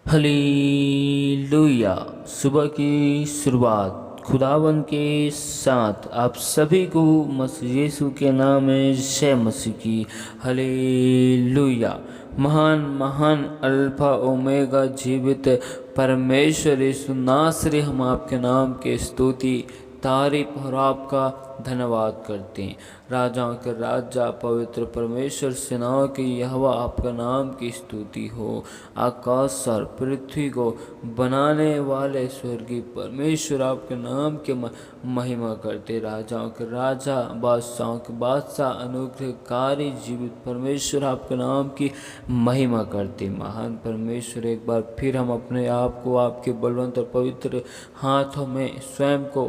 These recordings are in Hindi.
हालेलुया। सुबह की शुरुआत खुदावन के साथ आप सभी को मसीह यीशु के नाम में जय मसीह की। हालेलुया। महान महान अल्फा ओमेगा जीवित परमेश्वर यीशु नासरी, हम आपके नाम के स्तुति तारीफ और आपका धन्यवाद करते हैं। राजाओं के राजा पवित्र परमेश्वर, सेनाओं के यहोवा, आपका नाम की स्तुति हो। आकाश और पृथ्वी को बनाने वाले स्वर्गीय परमेश्वर, आपके नाम के महिमा करते। राजाओं के राजा, बादशाहों के बादशाह, अनुग्रहकारी जीवित परमेश्वर, आपके नाम की महिमा करते। महान परमेश्वर, एक बार फिर हम अपने आप को आपके बलवंत और पवित्र हाथों में स्वयं को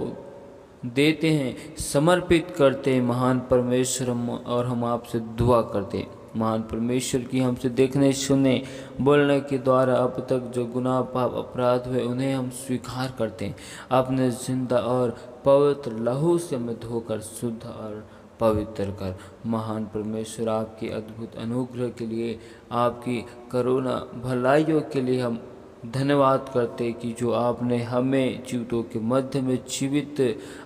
देते हैं, समर्पित करते हैं। महान परमेश्वर, और हम आपसे दुआ करते हैं। महान परमेश्वर की हमसे देखने, सुनने, बोलने के द्वारा अब तक जो गुनाह पाप अपराध हुए उन्हें हम स्वीकार करते हैं। अपने जिंदा और पवित्र लहू से हमें धोकर शुद्ध और पवित्र कर। महान परमेश्वर, आपके अद्भुत अनुग्रह के लिए, आपकी करुणा भलाइयों के लिए हम धन्यवाद करते कि जो आपने हमें जीवितों के मध्य में जीवित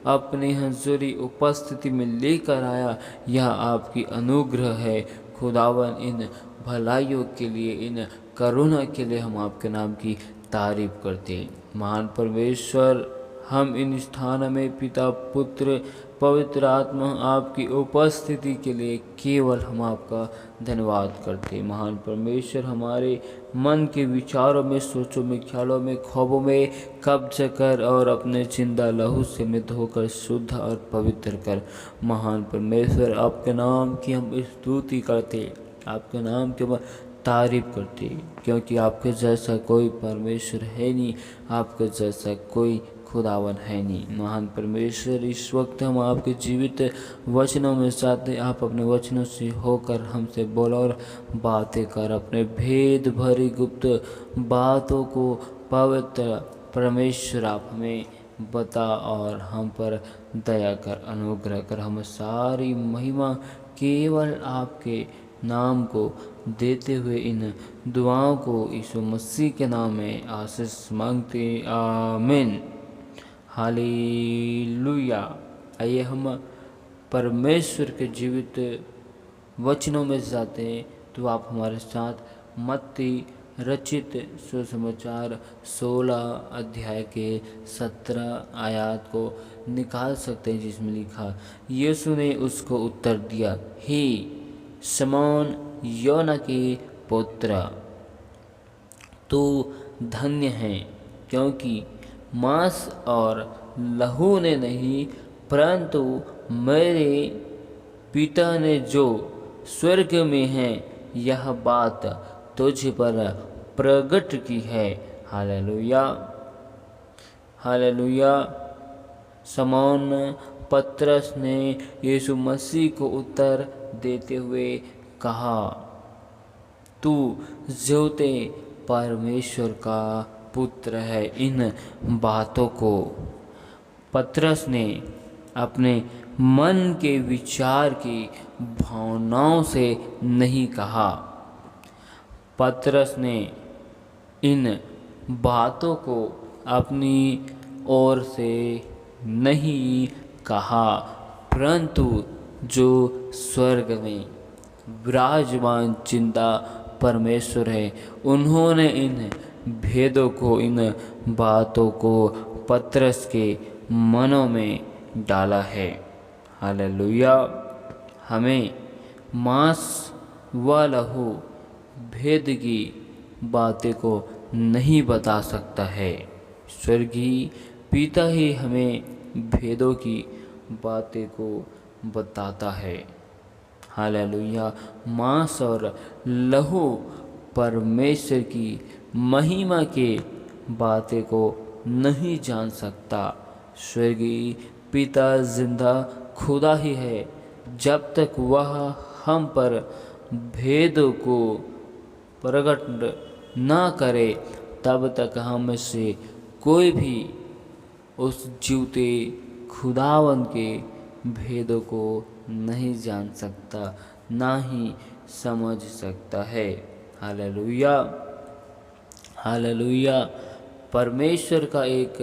अपनी हज़ूरी उपस्थिति में लेकर आया। यह आपकी अनुग्रह है खुदावन। इन भलाइयों के लिए, इन करुणा के लिए हम आपके नाम की तारीफ करते हैं। महान परमेश्वर, हम इन स्थानों में पिता पुत्र पवित्र आत्मा आपकी उपस्थिति के लिए केवल हम आपका धन्यवाद करते हैं। महान परमेश्वर, हमारे मन के विचारों में, सोचों में, ख्यालों में, ख्वाबों में कब्जा कर और अपने जिंदा लहू से में धोकर शुद्ध और पवित्र कर। महान परमेश्वर, आपके नाम की हम स्तुति करते, आपके नाम के तारीफ करते, क्योंकि आपके जैसा कोई परमेश्वर है नहीं, आपके जैसा कोई खुदावन है नहीं। महान परमेश्वर, इस वक्त हम आपके जीवित वचनों में चाहते, आप अपने वचनों से होकर हमसे बोलो और बातें कर। अपने भेद भरी गुप्त बातों को पवित्र परमेश्वर आप हमें बता और हम पर दया कर, अनुग्रह कर। हम सारी महिमा केवल आपके नाम को देते हुए इन दुआओं को यीशु मसीह के नाम में आशीष मांगते, आमीन। हालेलुया। आइए हम परमेश्वर के जीवित वचनों में जाते हैं। तो आप हमारे साथ मत्ती रचित सुसमाचार 16 अध्याय के 17 आयत को निकाल सकते हैं, जिसमें लिखा, यीशु ने उसको उत्तर दिया, हे शमौन योना के पुत्र, तू धन्य है, क्योंकि मांस और लहू ने नहीं, परंतु मेरे पिता ने जो स्वर्ग में है यह बात तुझ पर प्रकट की है। Hallelujah, hallelujah. शमौन पतरस ने यीशु मसीह को उत्तर देते हुए कहा, तू ज्योते परमेश्वर का पुत्र है। इन बातों को पतरस ने अपने मन के विचार की भावनाओं से नहीं कहा। पतरस ने इन बातों को अपनी ओर से नहीं कहा, परंतु जो स्वर्ग में विराजमान जिंदा परमेश्वर है, उन्होंने इन भेदों को, इन बातों को पतरस के मनों में डाला है। हालेलुया। हमें मांस व लहू भेद की बातें को नहीं बता सकता है, स्वर्गीय पिता ही हमें भेदों की बातें को बताता है। हालेलुया। मांस और लहू परमेश्वर की महिमा के बातें को नहीं जान सकता, स्वर्गीय पिता जिंदा खुदा ही है। जब तक वह हम पर भेदों को प्रकट ना करे, तब तक हम से कोई भी उस जीवते खुदावन के भेदों को नहीं जान सकता, ना ही समझ सकता है। हालेलुया। हालेलुया। परमेश्वर का एक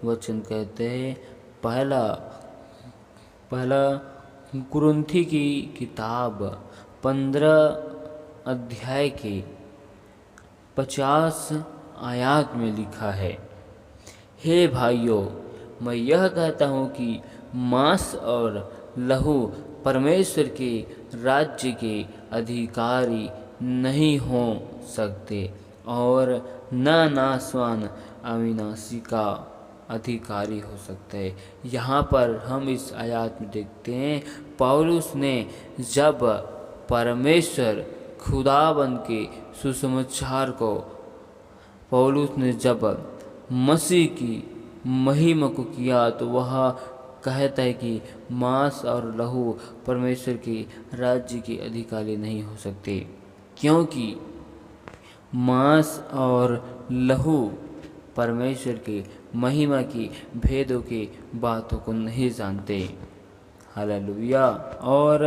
वचन कहते हैं, पहला पहला कुरिन्थी की किताब 15 अध्याय के 50 आयत में लिखा है, हे भाइयों, मैं यह कहता हूँ कि मांस और लहू परमेश्वर के राज्य के अधिकारी नहीं हो सकते और न नासवान अविनाशी का अधिकारी हो सकता है। यहाँ पर हम इस आयत में देखते हैं, पौलुस ने जब परमेश्वर खुदाबंद के सुसमाचार को, पौलुस ने जब मसीह की महिमा को किया, तो वह कहता है कि मांस और लहू परमेश्वर के राज्य के अधिकारी नहीं हो सकते, क्योंकि मांस और लहू परमेश्वर के महिमा की भेदों की बातों को नहीं जानते। हालेलुया। और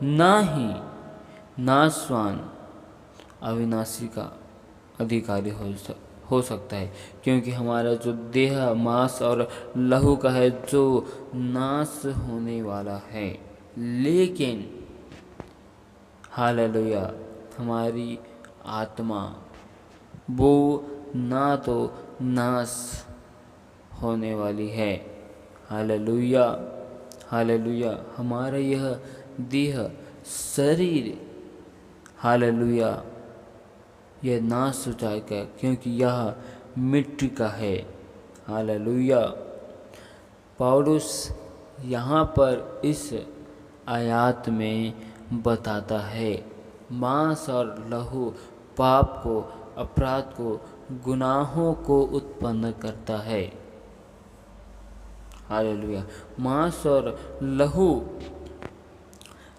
ना ही नासवान अविनाशी का अधिकारी हो सकता है, क्योंकि हमारा जो देह मांस और लहू का है जो नाश होने वाला है, लेकिन हालेलुया हमारी आत्मा वो ना तो नाश होने वाली है। हालेलुया। हालेलुया। हमारा यह देह शरीर, हालेलुया, यह नाश हो जाएगा, क्योंकि यह मिट्टी का है। हालेलुया। पौलुस यहाँ पर इस आयत में बताता है, मांस और लहू पाप को, अपराध को, गुनाहों को उत्पन्न करता है। हालेलुया। मांस और लहू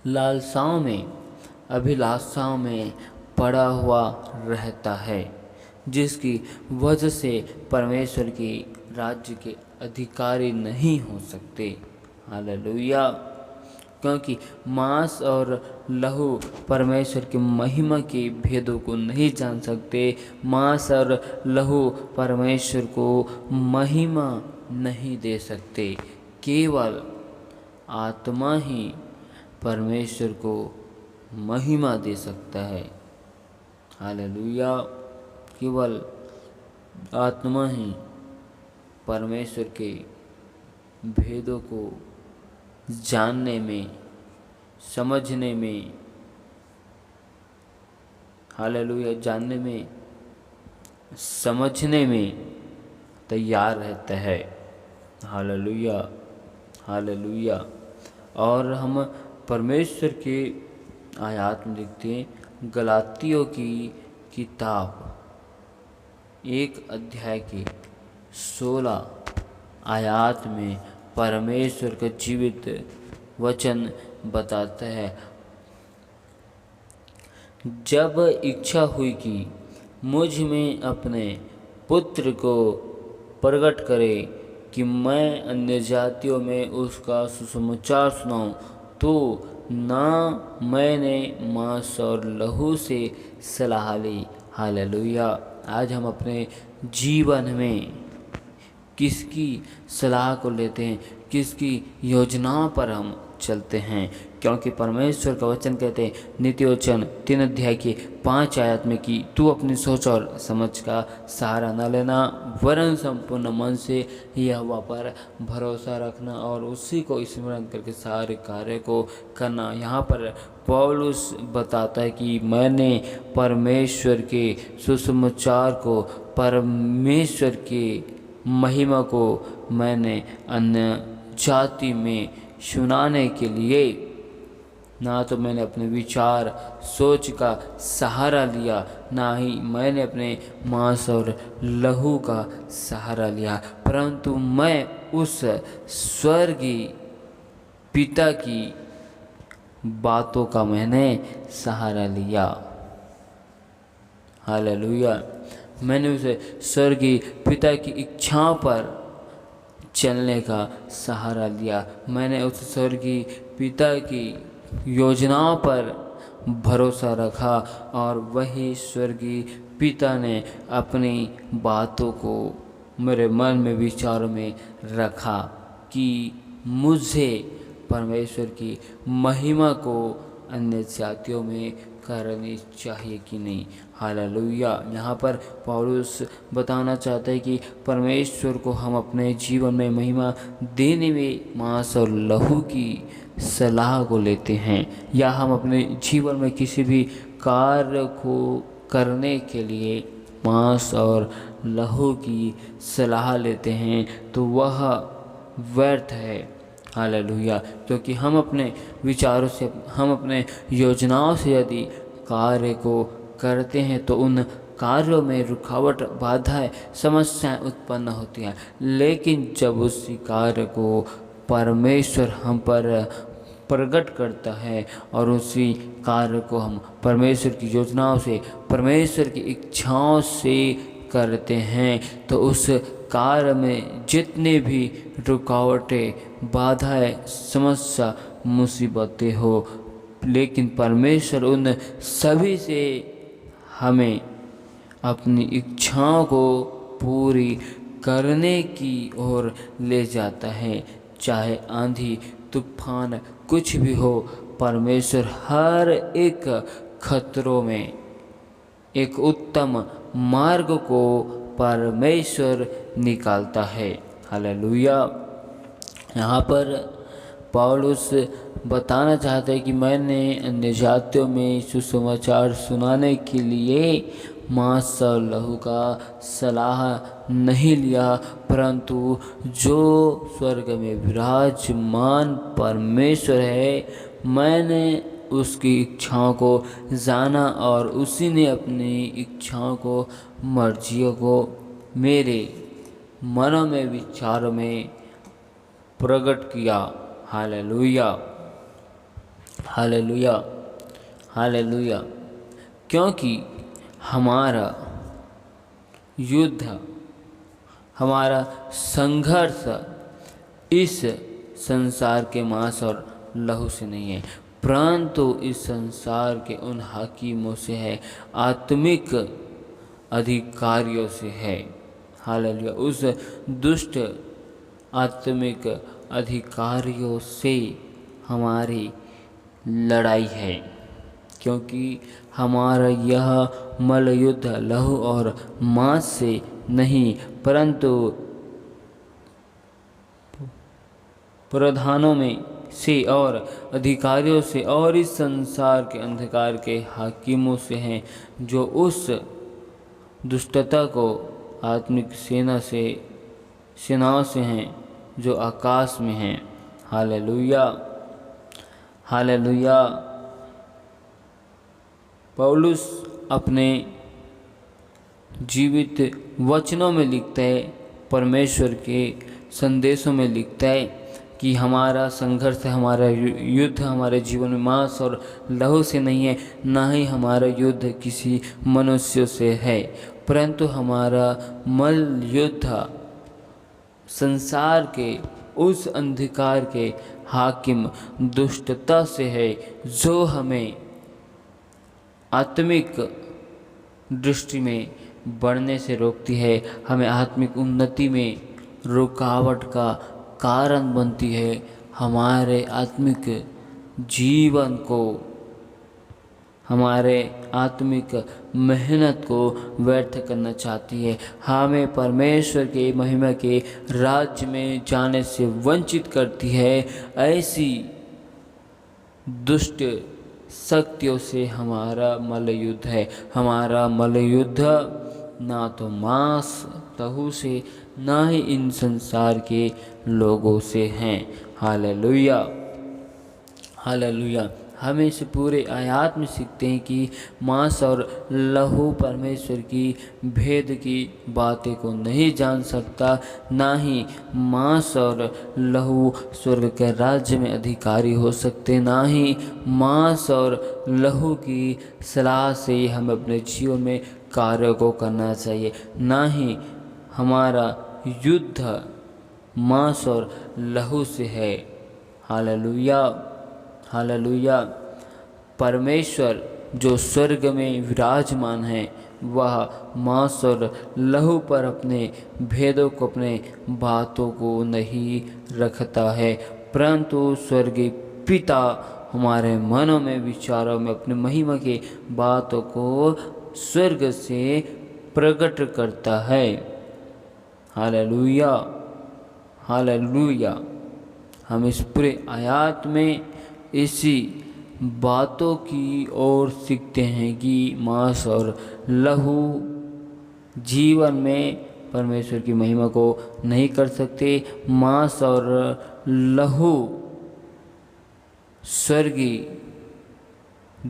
लालसाओं में, अभिलाषाओं में पड़ा हुआ रहता है, जिसकी वजह से परमेश्वर के राज्य के अधिकारी नहीं हो सकते। हालेलुया। क्योंकि मांस और लहू परमेश्वर की महिमा के भेदों को नहीं जान सकते। मांस और लहू परमेश्वर को महिमा नहीं दे सकते। केवल आत्मा ही परमेश्वर को महिमा दे सकता है। हालेलुया। केवल आत्मा ही परमेश्वर के भेदों को जानने में, समझने में, हालेलुया, जानने में, समझने में तैयार रहता है। हालेलुया। हालेलुया। और हम परमेश्वर के आयत में देखते हैं, गलातियों की किताब 1 अध्याय के 16 आयत में परमेश्वर का जीवित वचन बताता है, जब इच्छा हुई कि मुझ में अपने पुत्र को प्रकट करे कि मैं अन्य जातियों में उसका सुसमाचार सुनाऊं, तो ना मैंने मांस और लहू से सलाह ली। हालेलुया। आज हम अपने जीवन में किसकी सलाह को लेते हैं, किसकी योजनाओं पर हम चलते हैं, क्योंकि परमेश्वर का वचन कहते हैं, नीति वचन 3 अध्याय के 5 आयत में कि तू अपनी सोच और समझ का सहारा न लेना, वरन संपूर्ण मन से यहोवा पर भरोसा रखना और उसी को स्मरण करके सारे कार्य को करना। यहाँ पर पौलुस बताता है कि मैंने परमेश्वर के सुसमाचार को, परमेश्वर के महिमा को मैंने अन्य जाति में सुनाने के लिए ना तो मैंने अपने विचार सोच का सहारा लिया, ना ही मैंने अपने मांस और लहू का सहारा लिया, परंतु मैं उस स्वर्गीय पिता की बातों का मैंने सहारा लिया। हालेलुया। मैंने उसे स्वर्गीय पिता की इच्छाओं पर चलने का सहारा लिया। मैंने उस स्वर्गीय पिता की योजनाओं पर भरोसा रखा और वही स्वर्गीय पिता ने अपनी बातों को मेरे मन में विचारों में रखा कि मुझे परमेश्वर की महिमा को अन्य जातियों में करनी चाहिए कि नहीं। हालेलुया। यहाँ पर पौलुस बताना चाहता है कि परमेश्वर को हम अपने जीवन में महिमा देने में मांस और लहू की सलाह को लेते हैं, या हम अपने जीवन में किसी भी कार्य को करने के लिए मांस और लहू की सलाह लेते हैं तो वह व्यर्थ है। हालेलुया। क्योंकि हम अपने विचारों से, हम अपने योजनाओं से यदि कार्य को करते हैं तो उन कार्यों में रुकावट, बाधाएं, समस्याएं उत्पन्न होती हैं। लेकिन जब उसी कार्य को परमेश्वर हम पर प्रकट करता है और उसी कार्य को हम परमेश्वर की योजनाओं से, परमेश्वर की इच्छाओं से करते हैं तो उस कार्य में जितने भी रुकावटें, बाधाएं, समस्या, मुसीबतें हो, लेकिन परमेश्वर उन सभी से हमें अपनी इच्छाओं को पूरी करने की ओर ले जाता है। चाहे आंधी तूफान कुछ भी हो, परमेश्वर हर एक खतरों में एक उत्तम मार्ग को परमेश्वर निकालता है। हालेलुया। यहाँ पर पौलुस बताना चाहता है कि मैंने अन्य जातियों में सुसमाचार सुनाने के लिए मांस और लहू का सलाह नहीं लिया, परंतु जो स्वर्ग में विराजमान परमेश्वर है, मैंने उसकी इच्छाओं को जाना और उसी ने अपनी इच्छाओं को, मर्जियों को मेरे मनों में, विचारों में प्रकट किया। हालेलुया। हालेलुया। हालेलुया। क्योंकि हमारा युद्ध, हमारा संघर्ष इस संसार के मांस और लहू से नहीं है, परंतु इस संसार के उन हाकिमों से है, आत्मिक अधिकारियों से है। हालेलुया। उस दुष्ट आत्मिक अधिकारियों से हमारी लड़ाई है, क्योंकि हमारा यह मल युद्ध लहू और मांस से नहीं, परंतु प्रधानों में से और अधिकारियों से और इस संसार के अंधकार के हाकिमों से हैं, जो उस दुष्टता को आत्मिक सेनाओं से हैं जो आकाश में हैं। हालेलुया। हालेलुया। पौलुस अपने जीवित वचनों में लिखता है, परमेश्वर के संदेशों में लिखता है कि हमारा संघर्ष, हमारा युद्ध हमारे जीवन में मांस और लहू से नहीं है, ना ही हमारा युद्ध किसी मनुष्य से है, परंतु हमारा मल युद्ध संसार के उस अंधकार के हाकिम दुष्टता से है, जो हमें आत्मिक दृष्टि में बढ़ने से रोकती है, हमें आत्मिक उन्नति में रुकावट का कारण बनती है, हमारे आत्मिक जीवन को, हमारे आत्मिक मेहनत को व्यर्थ करना चाहती है, हमें परमेश्वर के महिमा के राज्य में जाने से वंचित करती है। ऐसी दुष्ट शक्तियों से हमारा मल युद्ध है। हमारा मल युद्ध ना तो मांस लहू से, ना ही इन संसार के लोगों से हैं। हालेलुया। हालेलुया। हम इस पूरे आयत में सीखते हैं कि मांस और लहू परमेश्वर की भेद की बातें को नहीं जान सकता, ना ही मांस और लहू स्वर्ग के राज्य में अधिकारी हो सकते, ना ही मांस और लहू की सलाह से ही हम अपने जीवन में कार्य को करना चाहिए, ना ही हमारा युद्ध मांस और लहू से है। हालेलुया। हालेलुया। परमेश्वर जो स्वर्ग में विराजमान है, वह मांस और लहू पर अपने भेदों को, अपने बातों को नहीं रखता है, परंतु स्वर्गीय पिता हमारे मनों में, विचारों में अपने महिमा की बातों को स्वर्ग से प्रकट करता है। Hallelujah, hallelujah. हम इस पूरे आयत में इसी बातों की ओर सीखते हैं कि मांस और लहू जीवन में परमेश्वर की महिमा को नहीं कर सकते। मांस और लहू स्वर्गीय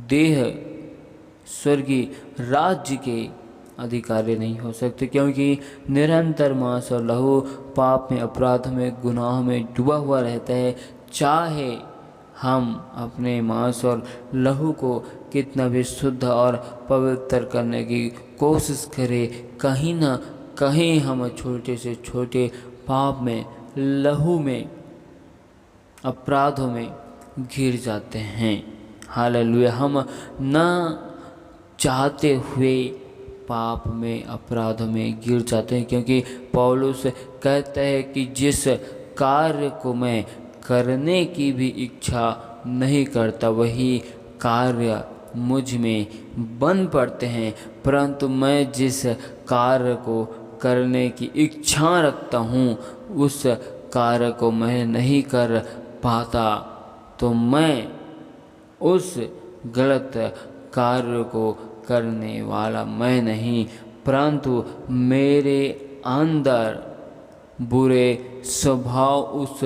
देह, स्वर्गीय राज्य के अधिकारी नहीं हो सकते, क्योंकि निरंतर मांस और लहू पाप में, अपराध में, गुनाह में डूबा हुआ रहता है। चाहे हम अपने मांस और लहू को कितना भी शुद्ध और पवित्र करने की कोशिश करें, कहीं ना कहीं हम छोटे से छोटे पाप में, लहू में, अपराधों में गिर जाते हैं। हालेलुया। हम न चाहते हुए पाप में, अपराधों में गिर जाते हैं, क्योंकि पौलुस कहता है कि जिस कार्य को मैं करने की भी इच्छा नहीं करता, वही कार्य मुझ में बन पड़ते हैं, परंतु मैं जिस कार्य को करने की इच्छा रखता हूँ उस कार्य को मैं नहीं कर पाता। तो मैं उस गलत कार्य को करने वाला मैं नहीं, परंतु मेरे अंदर बुरे स्वभाव, उस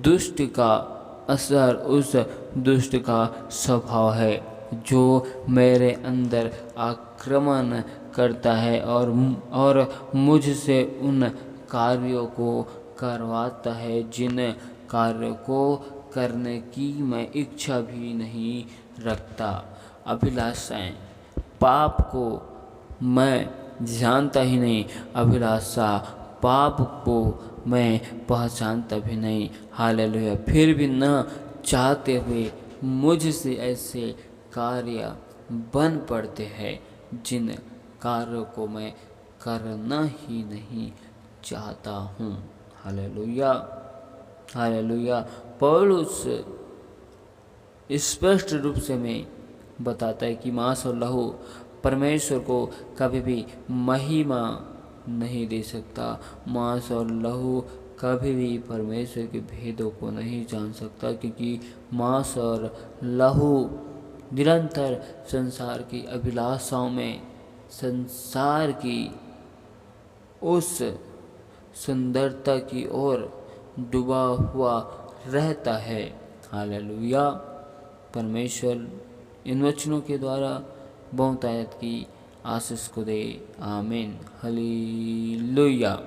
दुष्ट का असर, उस दुष्ट का स्वभाव है जो मेरे अंदर आक्रमण करता है और मुझसे उन कार्यों को करवाता है जिन कार्यों को करने की मैं इच्छा भी नहीं रखता। अभिलाषाएं, पाप को मैं जानता ही नहीं, अभिलाषा पाप को मैं पहचानता भी नहीं। हालेलुया। फिर भी न चाहते हुए मुझसे ऐसे कार्य बन पड़ते हैं जिन कार्यों को मैं करना ही नहीं चाहता हूँ। Hallelujah, hallelujah. पौलुस स्पष्ट रूप से में बताता है कि मांस और लहू परमेश्वर को कभी भी महिमा नहीं दे सकता। मांस और लहू कभी भी परमेश्वर के भेदों को नहीं जान सकता, क्योंकि मांस और लहू निरंतर संसार की अभिलाषाओं में, संसार की उस सुंदरता की ओर डूबा हुआ रहता है। हालेलुया। परमेश्वर इन वचनों के द्वारा बहुतायत की आशीष को दे। आमीन। हालेलुया।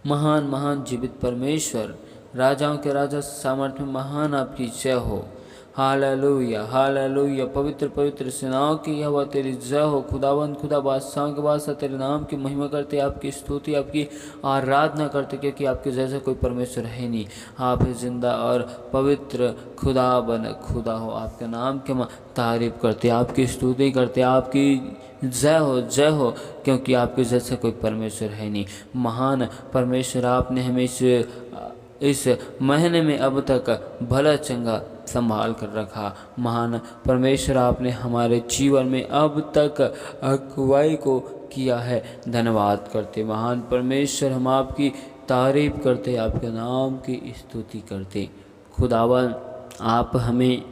महान महान जीवित परमेश्वर, राजाओं के राजा, सामर्थ्य में महान आपकी जय हो। Hallelujah, hallelujah. पवित्र पवित्र सेनाओं की यहोवा तेरी जय हो। खुदावंद खुदा, बादशाहों के बादशाह, तेरे नाम की महिमा करते, आपकी स्तुति, आपकी आराधना करते, क्योंकि आपके जैसा कोई परमेश्वर है नहीं। आप जिंदा और पवित्र खुदा बन खुदा हो। आपके नाम की तारीफ करते, आपकी स्तुति करते, आपकी जय हो, जय हो, क्योंकि आपके जैसा कोई परमेश्वर है नहीं। महान परमेश्वर, आपने हमें इस महीने में अब तक भला चंगा संभाल कर रखा। महान परमेश्वर, आपने हमारे जीवन में अब तक अगुवाई को किया है। धन्यवाद करते महान परमेश्वर, हम आपकी तारीफ करते, आपके नाम की स्तुति करते। खुदावन, आप हमें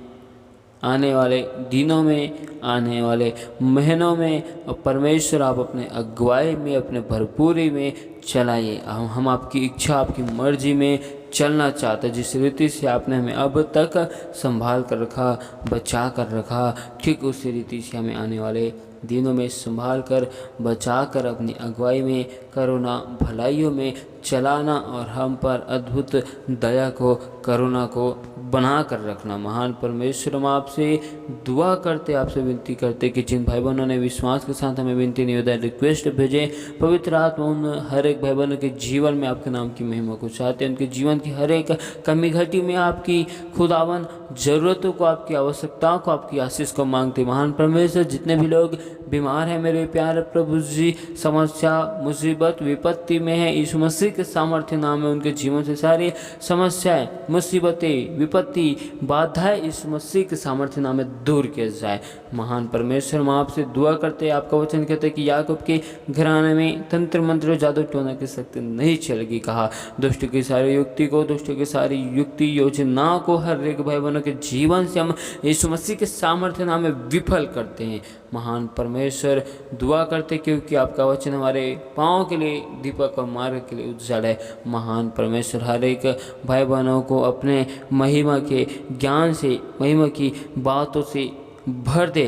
आने वाले दिनों में, आने वाले महीनों में परमेश्वर आप अपने अगुवाई में, अपने भरपूरी में चलाइए। हम आपकी इच्छा, आपकी मर्जी में चलना चाहते हैं। जिस रीति से आपने हमें अब तक संभाल कर रखा, बचा कर रखा, ठीक उसी रीति से हमें आने वाले दिनों में संभाल कर, बचा कर, अपनी अगुवाई में, करुणा भलाइयों में चलाना और हम पर अद्भुत दया को, करुणा को बना कर रखना। महान परमेश्वर, हम आपसे दुआ करते, आपसे विनती करते कि जिन भाई बहनों ने विश्वास के साथ हमें विनती, निवेदन, रिक्वेस्ट भेजे, पवित्र आत्मा उन हर एक भाई बहनों के जीवन में आपके नाम की महिमा को चाहते हैं। उनके जीवन की हर एक कमी घटी में आपकी खुदावन ज़रूरतों को, आपकी आवश्यकताओं को, आपकी आशीष को मांगते। महान परमेश्वर, जितने भी लोग बीमार है मेरे प्यारे प्रभु जी, समस्या मुसीबत विपत्ति में है, यीशु मसीह के सामर्थ्य नाम में उनके जीवन से सारी समस्याएं मुसीबतें विपत्ति बाधाएं यीशु मसीह के सामर्थ्य नाम में दूर किया जाए। महान परमेश्वर, हम आपसे दुआ करते हैं। आपका वचन कहते हैं कि याकूब के घराने में तंत्र मंत्र जादू टोना की शक्ति नहीं चलेगी। कहा दुष्ट की सारी युक्ति को, दुष्ट की सारी युक्ति योजना को हर एक भाई बहनों के जीवन से हम यीशु मसीह के सामर्थ्य नाम में विफल करते हैं। महान परमेश्वर, दुआ करते क्योंकि आपका वचन हमारे पाँव के लिए दीपक और मार्ग के लिए उजाला है। महान परमेश्वर, हर एक भाई बहनों को अपने महिमा के ज्ञान से, महिमा की बातों से भर दे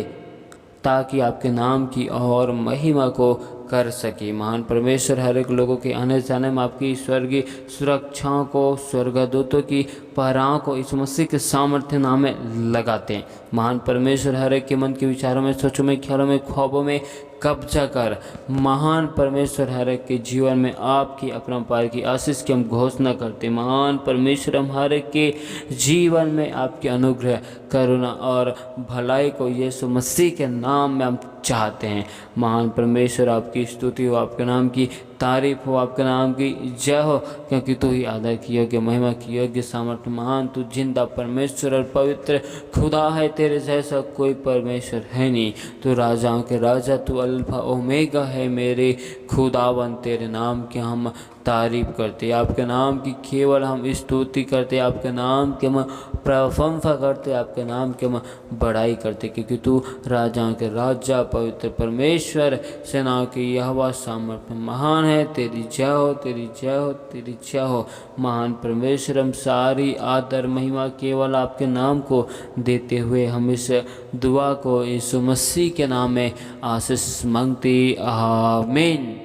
ताकि आपके नाम की और महिमा को कर सके। महान परमेश्वर, हर एक लोगों के आने जाने में आपकी स्वर्गीय सुरक्षाओं को, स्वर्गदूतों की पहराओं को यीशु मसीह के सामर्थ्य नाम में लगाते हैं। महान परमेश्वर, हर एक के मन के विचारों में, सोचों में, ख्यालों में, ख्वाबों में कब्जा कर। महान परमेश्वर, हर एक के जीवन में आपकी अपरंपार की आशीष की हम घोषणा करते। महान परमेश्वर, हम हर एक के जीवन में आपके अनुग्रह, करुणा और भलाई को यीशु मसीह के नाम में हम चाहते हैं। महान परमेश्वर, आपकी स्तुति हो, आपके नाम की तारीफ हो, आपके नाम की जय हो, क्योंकि तू ही आदर की योग्य, महिमा की योग्य, सामर्थ्य महान, तू जिंदा परमेश्वर और पवित्र खुदा है। तेरे जैसा कोई परमेश्वर है नहीं। तू राजाओं के राजा, तू अल्फा ओमेगा है मेरे खुदावन। तेरे नाम की हम तारीफ करते, आपके नाम की केवल हम स्तुति करते, आपके नाम की हम प्रशंसा करते, आपके नाम की हम बड़ाई करते, क्योंकि तू राजाओं के राजा, पवित्र परमेश्वर, सेनाओं की यहोवा, सामर्थ्य महान है। तेरी जय हो, तेरी जय हो, तेरी जय हो। महान परमेश्वर, हम सारी आदर महिमा केवल आपके नाम को देते हुए हम इस दुआ को यीशु मसीह के नाम में आशीष मांगते। आमीन।